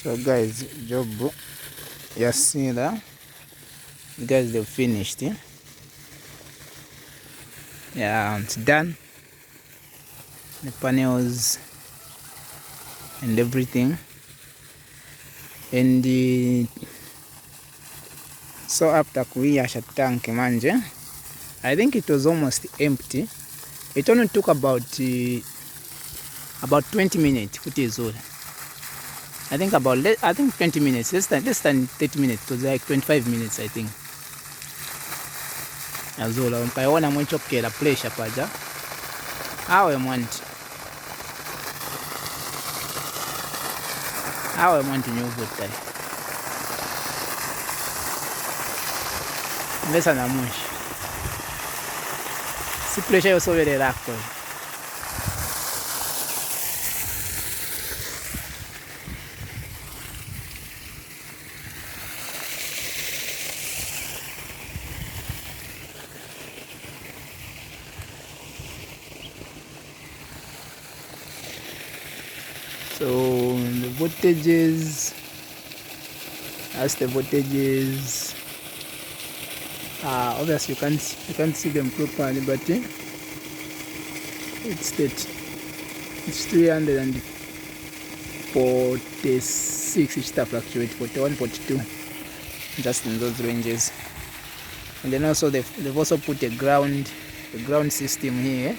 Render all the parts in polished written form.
So guys, job you see that guys, they've finished. Yeah, it's done. The panels and everything, and so after kuyasha tank manje, I think it was almost empty. It only took about 20 minutes. What is all? I think 20 minutes. Less than 30 minutes. It was like 25 minutes, I think. Azola mkaiona mwichokera pressure paja. Awe mwanti nyuvutai. Mbesa na mushi. Si pressure yosobererako. So the voltages, as the voltages, obviously you can't see them properly, but it's 346, which fluctuate 41, 42, just in those ranges. And then also they've also put a ground system here.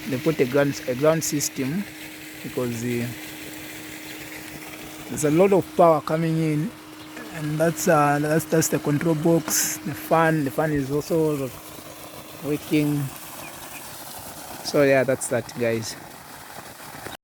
They put a ground system because there's a lot of power coming in, and that's the control box. The fan is also working. So yeah, that's that, guys.